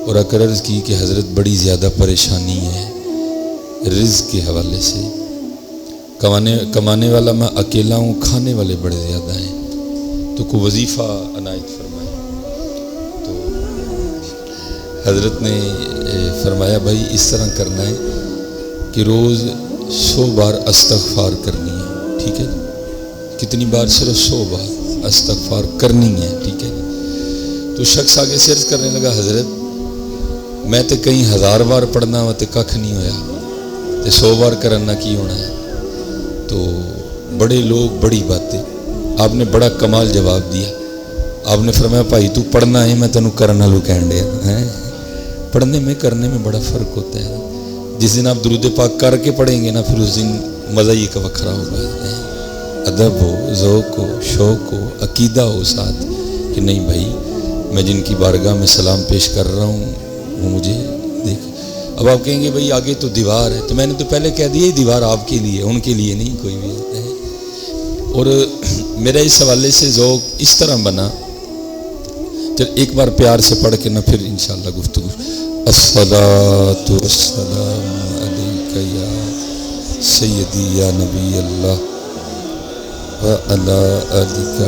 اور عرض کی کہ حضرت بڑی زیادہ پریشانی ہے رزق کے حوالے سے، کمانے والا میں اکیلا ہوں، کھانے والے بڑے زیادہ ہیں، تو کوئی وظیفہ عنایت فرمائے۔ تو حضرت نے فرمایا بھائی اس طرح کرنا ہے کہ روز 100 بار استغفار کرنی ہے، ٹھیک ہے جی؟ کتنی بار؟ صرف 100 بار استغفار کرنی ہے، ٹھیک ہے جی؟ تو شخص آگے سے عرض کرنے لگا حضرت میں تے کئی 1000 بار پڑھنا ہوا تے ککھ نہیں ہویا، تے 100 بار کرنا کی ہونا ہے؟ تو بڑے لوگ بڑی باتیں، آپ نے بڑا کمال جواب دیا۔ آپ نے فرمایا بھائی تو پڑھنا ہے، میں تینوں کرنا لو کہن دیا ہے۔ پڑھنے میں کرنے میں بڑا فرق ہوتا ہے۔ جس دن آپ درود پاک کر کے پڑھیں گے نا پھر اس دن مزہ ہی کا وکھرا ہوگا، ادب ہو، ذوق ہو، شوق ہو، عقیدہ ہو ساتھ کہ نہیں بھائی میں جن کی بارگاہ میں سلام پیش کر رہا ہوں وہ مجھے دیکھ۔ اب آپ کہیں گے بھائی آگے تو دیوار ہے، تو میں نے تو پہلے کہہ دیا دیوار آپ کے لیے، ان کے لیے نہیں کوئی بھی ہے۔ اور میرا اس حوالے سے ذوق اس طرح بنا، چل ایک بار پیار سے پڑھ کے نہ پھر انشاءاللہ گفتگو۔ الصلاۃ والسلام علیک یا سیدی یا نبی اللہ وعلی آلک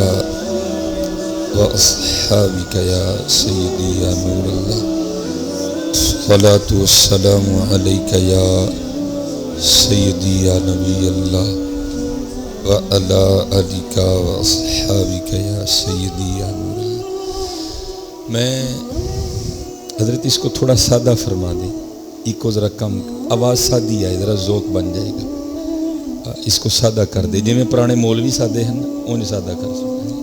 واصحابک یا سیدی یا نور اللہ، الصلاۃ والسلام علیک یا سیدی یا نبی اللہ وعلی آلک واصحابک یا سیدی یا نور اللہ۔ میں حضرت اس کو تھوڑا سادہ فرما دیں، ایک کو ذرا کم، آواز سادی آئے ذرا ذوق بن جائے گا، اس کو سادہ کر دے جی میں پرانے مولوی سادے ہیں نا انہیں سادہ کر سکتے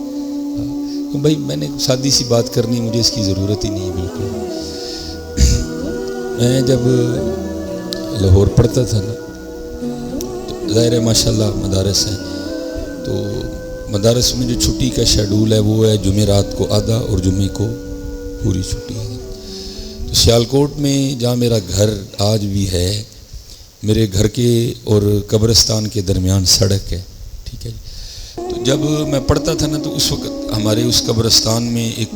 ہیں۔ بھائی میں نے سادی سی بات کرنی، مجھے اس کی ضرورت ہی نہیں ہے بالکل۔ میں جب لاہور پڑھتا تھا نا تو ظاہر ہے ماشاءاللہ مدارس ہیں، تو مدارس میں جو چھٹی کا شیڈول ہے وہ ہے جمعرات کو آدھا اور جمعے کو پوری چھٹی ہے۔ تو سیالکوٹ میں جہاں میرا گھر آج بھی ہے، میرے گھر کے اور قبرستان کے درمیان سڑک ہے، ٹھیک ہے جی؟ تو جب میں پڑھتا تھا نا تو اس وقت ہمارے اس قبرستان میں ایک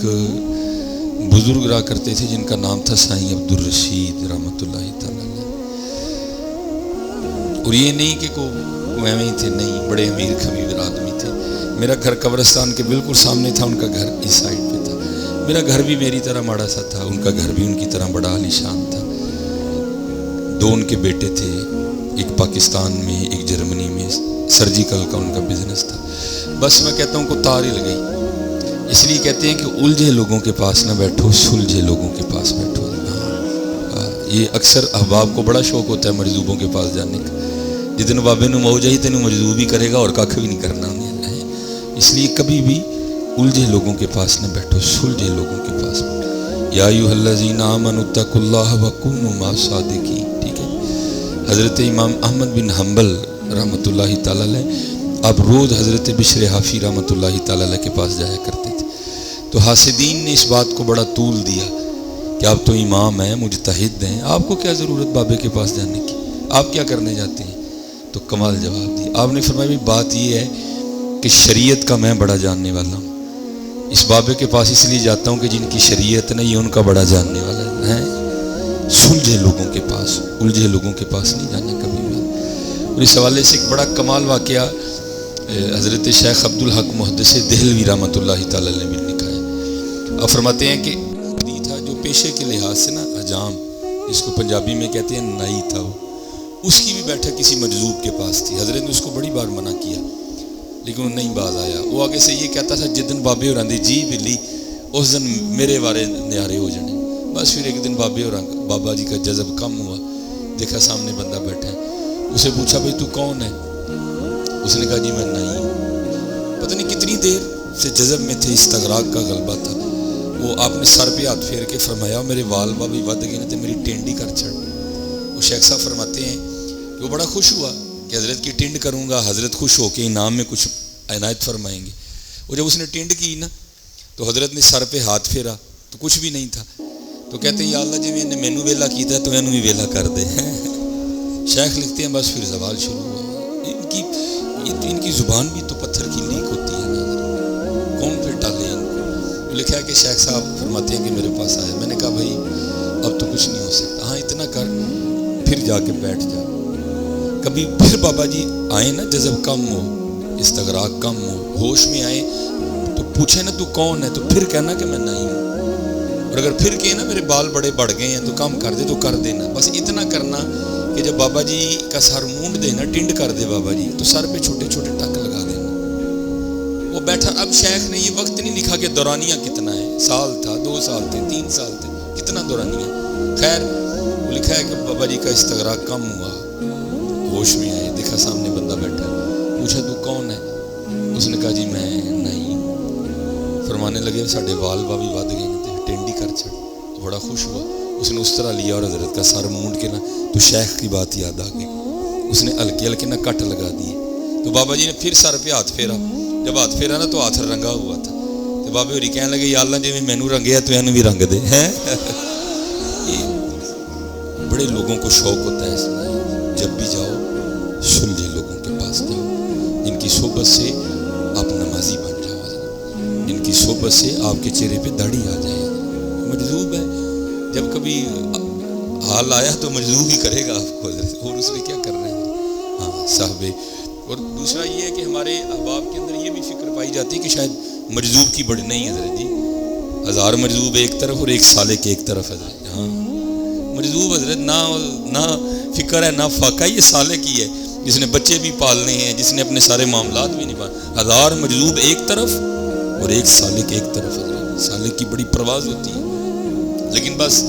بزرگ رہا کرتے تھے جن کا نام تھا سائیں عبدالرشید رحمۃ اللہ تعالیٰ علیہ۔ اور یہ نہیں کہ کوئی ہی تھے، نہیں، بڑے امیر خبیر آدمی تھے۔ میرا گھر قبرستان کے بالکل سامنے تھا، ان کا گھر اس سائڈ پہ تھا۔ میرا گھر بھی میری طرح ماڑا سا تھا، ان کا گھر بھی ان کی طرح بڑا عالی شان تھا۔ 2 ان کے بیٹے تھے، ایک پاکستان میں ایک جرمنی میں، سرجیکل کا ان کا بزنس تھا۔ بس میں کہتا ہوں کو تار ہل گئی، اس لیے کہتے ہیں کہ الجھے لوگوں کے پاس نہ بیٹھو، سلجھے لوگوں کے پاس بیٹھو۔ یہ اکثر احباب کو بڑا شوق ہوتا ہے مجذوبوں کے پاس جانے کا، جتنے بابے نو مو جائی تینوں مجذوب ہی کرے گا اور کھ بھی نہیں کرنا انہیں۔ اس لیے کبھی بھی الجھے لوگوں کے پاس نہ بیٹھو، سلجھے لوگوں کے پاس بیٹھو۔ یا ایھا الذین آمنوا اتقوا اللہ وکونوا مع الصادقین، ٹھیک ہے؟ حضرت امام احمد بن حنبل رحمۃ اللہ تعالیٰ علیہ آپ روز حضرت بشر حافی رحمۃ اللہ تعالیٰ علیہ کے پاس جایا کرتے تھے۔ تو حاسدین نے اس بات کو بڑا طول دیا کہ آپ تو امام ہیں، مجتہد ہیں، آپ کو کیا ضرورت بابے کے پاس جانے کی، آپ کیا کرنے جاتے ہیں؟ تو کمال جواب دیا آپ نے، فرمایا بات یہ ہے کہ شریعت کا میں بڑا جاننے والا ہوں، اس بابے کے پاس اس لیے جاتا ہوں کہ جن کی شریعت نہیں ان کا بڑا جاننے والا ہے۔ سلجھے لوگوں کے پاس، الجھے لوگوں کے پاس نہیں جانا کبھی بھی۔ اور اس حوالے سے ایک بڑا کمال واقعہ حضرت شیخ عبدالحق محدث دہلوی رحمۃ اللہ تعالیٰ نے بھی لکھا ہے۔ آپ فرماتے ہیں کہ تھا جو پیشے کے لحاظ سے نا حجام، جس کو پنجابی میں کہتے ہیں نائی تھا، وہ اس کی بھی بیٹھک کسی مجذوب کے پاس تھی۔ حضرت نے اس کو بڑی بار منع کیا لیکن وہ نہیں باز آیا۔ وہ آگے سے یہ کہتا تھا جدن بابے اور آندھی جی بلی اس دن میرے بارے نیارے ہو جانے۔ بس پھر ایک دن بابا جی کا جذب کم ہوا، دیکھا سامنے بندہ بیٹھا ہے، اسے پوچھا بھائی تو کون ہے؟ اس نے کہا جی میں نہیں ہوں۔ پتہ نہیں کتنی دیر سے جذب میں تھے، استغراق کا غلبہ تھا۔ وہ آپ نے سر پہ ہاتھ پھیر کے فرمایا میرے وال بھی ود گئے تے میری ٹینڈی کر چھڑ۔ وہ شیخ صاحب فرماتے ہیں کہ وہ بڑا خوش ہوا کہ حضرت کی ٹینڈ کروں گا، حضرت خوش ہو کے انعام میں کچھ عنایت فرمائیں گے۔ وہ جب اس نے ٹینڈ کی نا تو حضرت نے سر پہ ہاتھ پھیرا تو کچھ بھی نہیں تھا۔ تو کہتے ہیں یا اللہ جی میں مینو ویلا کیتا ہے تو میں بھی ویلا کر دے۔ شیخ لکھتے ہیں بس پھر سوال شروع ہوا۔ ان کی زبان بھی تو پتھر کی لیک ہوتی ہے نا، کون پھر ٹالے ان کو؟ لکھا ہے کہ شیخ صاحب فرماتے ہیں کہ میرے پاس آئے، میں نے کہا بھائی کر پھر جا کے بیٹھ جا. کبھی پھر بابا جی آئے نا جذب کم ہو, استغراق کم ہو, ہوش میں آئے تو پوچھے نا تو کون ہے, تو پھر کہنا کہ میں نہیں ہوں. اور اگر پھر کہے نا میرے بال بڑے بڑھ گئے ہیں تو کام کر دے, تو کر دینا. بس اتنا کرنا کہ جب بابا جی کا سر مونڈ دے نا, ٹنڈ کر دے بابا جی, تو سر پہ چھوٹے چھوٹے ٹک لگا دینا. وہ بیٹھا, اب شیخ نے یہ وقت نہیں لکھا کہ دورانیہ کتنا ہے, سال تھا, 2 سال تھے, 3 سال تھے, کتنا دورانیہ. خیر وہ لکھا ہے کہ بابا جی کا استغراق کم ہوا, ہوش میں آئے, دیکھا سامنے بندہ بیٹھا, پوچھا تو کون ہے, اس نے کہا جی میں نہیں. فرمانے لگے ساڈے وال بابی ود گئے ٹینڈی کر چھڑ. تو بڑا خوش ہوا, اس نے اس طرح لیا اور حضرت کا سر مونڈ کے نا تو شیخ کی بات یاد آ گئی, اس نے ہلکے ہلکے نا کٹ لگا دیے. تو بابا جی نے پھر سر پہ ہاتھ پھیرا, جب ہاتھ پھیرا نا تو ہاتھ رنگا ہوا تھا. تو بابے ہوری کہنے لگے یا اللہ جی میں مینوں رنگیا تو اینوں بھی رنگ دے. بڑے لوگوں کو شوق ہوتا ہے اس میں, جب بھی جاؤ سلجھے لوگوں کے پاس جاؤ, جن کی صحبت سے آپ نمازی بن جاؤ, جن کی صحبت سے آپ کے چہرے پہ داڑھی آ جائے. مجذوب ہے, جب کبھی حال آیا تو مجذوب ہی کرے گا آپ کو, اور اس میں کیا کر رہے ہیں. ہاں صاحب. اور دوسرا یہ ہے کہ ہمارے احباب کے اندر یہ بھی فکر پائی جاتی ہے کہ شاید مجذوب کی بڑی نہیں حضرت جی, 1000 مجذوب ایک طرف اور ایک سالک ایک طرف حضرت. ہاں مجذوب حضرت نہ فکر ہے نہ فاقہ, یہ سالک ہی ہے جس نے بچے بھی پالنے ہیں, جس نے اپنے سارے معاملات بھی نبھانے. 1000 مجذوب ایک طرف اور ایک سالک ایک طرف حضرت. سالک کی بڑی پرواز ہوتی ہے, لیکن بس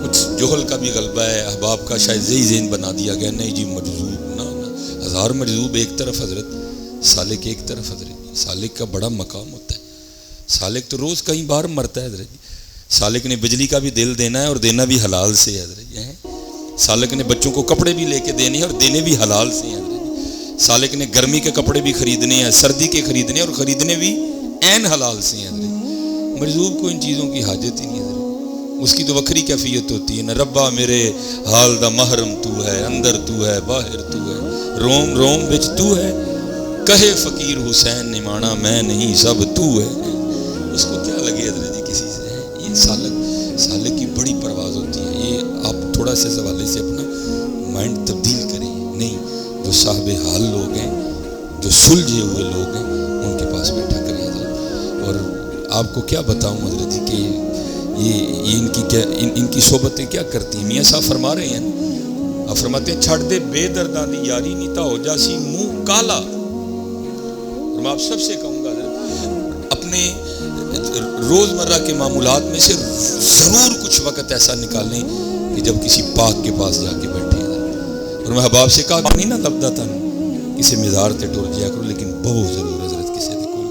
کچھ جوہل کا بھی غلبہ ہے احباب کا, شاید یہی ذہن بنا دیا گیا نہیں جی مجذوب نہ 1000 مجذوب ایک طرف حضرت, سالک ایک طرف حضرت. سالک کا بڑا مقام ہوتا ہے. سالک تو روز کئی بار مرتا ہے حضرت. سالک نے بجلی کا بھی دل دینا ہے اور دینا بھی حلال سے ہے حضرت. سالک نے بچوں کو کپڑے بھی لے کے دینے ہیں اور دینے بھی حلال سے ہیں حضرت. سالک نے گرمی کے کپڑے بھی خریدنے ہیں, سردی کے خریدنے اور خریدنے بھی عین حلال سے ہیں حضرت. مجذوب کو ان چیزوں کی حاجت ہی نہیں حضرت. اس کی تو وکری کیفیت ہوتی ہے نا, ربا میرے حال دا محرم تو ہے, اندر تو ہے باہر تو ہے, روم روم وچ تو ہے, کہے فقیر حسین نے مانا میں نہیں سب تو ہے. اس کو کیا لگے حضرت جی کسی سے. یہ سالک کی بڑی پرواز ہوتی ہے. یہ آپ تھوڑا سے حوالے سے اپنا مائنڈ تبدیل کریں. نہیں, جو صاحب حال لوگ ہیں, جو سلجھے ہوئے لوگ ہیں, ان کے پاس بیٹھا کریں حضرت. اور آپ کو کیا بتاؤں حضرت جی کہ یہ ان کی صحبتیں کیا کرتی ہیں. میاں صاحب فرما رہے ہیں, آپ فرماتے ہیں چھڑ دے بے درداں دی یاری نیتا ہو جاسی منہ کالا. اور میں آپ سب سے کہوں گا اپنے روزمرہ کے معمولات میں سے ضرور کچھ وقت ایسا نکالیں کہ جب کسی پاک کے پاس جا کے بیٹھے. اور میں احباب سے کہا نہیں نہ لبدا تھا کسی مزار تے ٹر جایا کرو, لیکن بہت ضرور حضرت کسی دے کول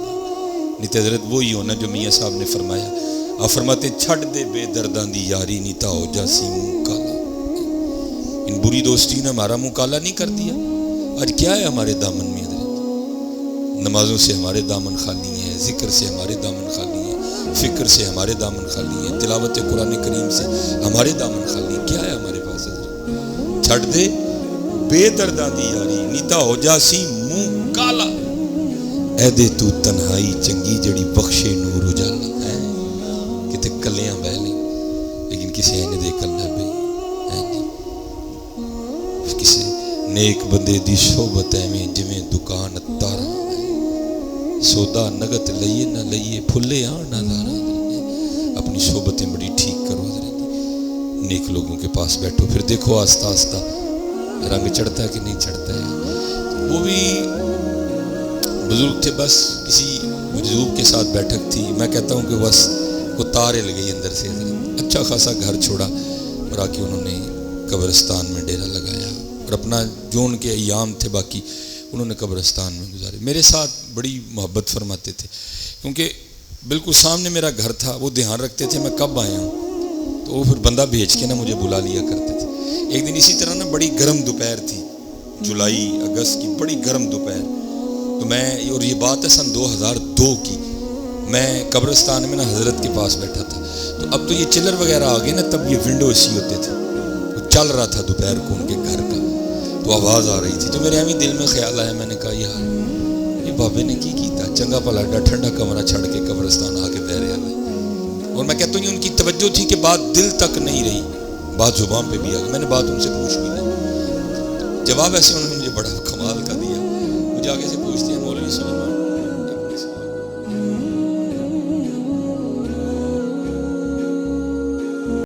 نہیں تے حضرت وہی ہونا جو میاں صاحب نے فرمایا. آپ فرماتے ہیں چھڑ دے بے درداں دی یاری نیتا ہو جاسی منہ کالا. ان بری دوستی نے ہمارا منہ کالا نہیں کر دیا. آج کیا ہے ہمارے دامن میں حضرت؟ نمازوں سے ہمارے دامن خالی ہیں, ذکر سے ہمارے دامن خالی ہیں, فکر سے ہمارے دامن خالی ہیں, تلاوت قرآن کریم سے ہمارے دامن خالی ہیں. کیا ہے ہمارے پاس حضرت؟ چھڑ دے بے درداں دی یاری نیتا ہو جاسی منہ کالا. اے دے تو تنہائی چنگی جڑی بخشے نور اجالا. کتے کلیاں بہ لیں لیکن کسی نے دے کلا بے کسی نیک بندے دی صحبت ایویں جویں دکان تارا, سودا نگت لئیے نہ لئیے پھلے آن نہ دارا. اپنی صحبتیں بڑی ٹھیک کرو حضرت. نیک لوگوں کے پاس بیٹھو, پھر دیکھو آہستہ آہستہ رنگ چڑھتا ہے کہ نہیں چڑھتا ہے. وہ بھی بزرگ تھے, بس کسی مجذوب کے ساتھ بیٹھک تھی. میں کہتا ہوں کہ بس وہ تارے لگئی اندر سے حضرت. اچھا خاصا گھر چھوڑا اور آ کے انہوں نے قبرستان میں ڈیرا لگایا اور اپنا جو ان کے ایام تھے باقی انہوں نے قبرستان میں گزارے. میرے ساتھ بڑی محبت فرماتے تھے کیونکہ بالکل سامنے میرا گھر تھا. وہ دھیان رکھتے تھے میں کب آیا ہوں, تو وہ پھر بندہ بھیج کے نا مجھے بلا لیا کرتے تھے. ایک دن اسی طرح نا بڑی گرم دوپہر تھی, جولائی اگست کی بڑی گرم دوپہر. تو میں, اور یہ بات ہے سن 2002 کی, میں قبرستان میں نا حضرت کے پاس بیٹھا تھا. تو اب تو یہ چلر وغیرہ آ گئے نا, تب یہ ونڈو اسی ہوتے تھے. وہ چل رہا تھا دوپہر کو ان کے گھر کا, تو آواز آ رہی تھی. تو میرے ہمیں دل میں خیال آیا, میں نے کہا یار یہ بابے نے کی کیتا, چنگا پلا ٹھنڈا کمرہ چھڑ کے قبرستان آ کے بہ رہے ہیں. اور میں کہتا ہوں ان کی توجہ تھی کہ بات دل تک نہیں رہی, بات زبان پہ بھی آ گئی. میں نے بات ان سے پوچھ بھی نہیں. جواب ایسے انہوں نے مجھے بڑا کمال کا دیا. مجھے آگے سے پوچھتے ہیں مولوی سلیمان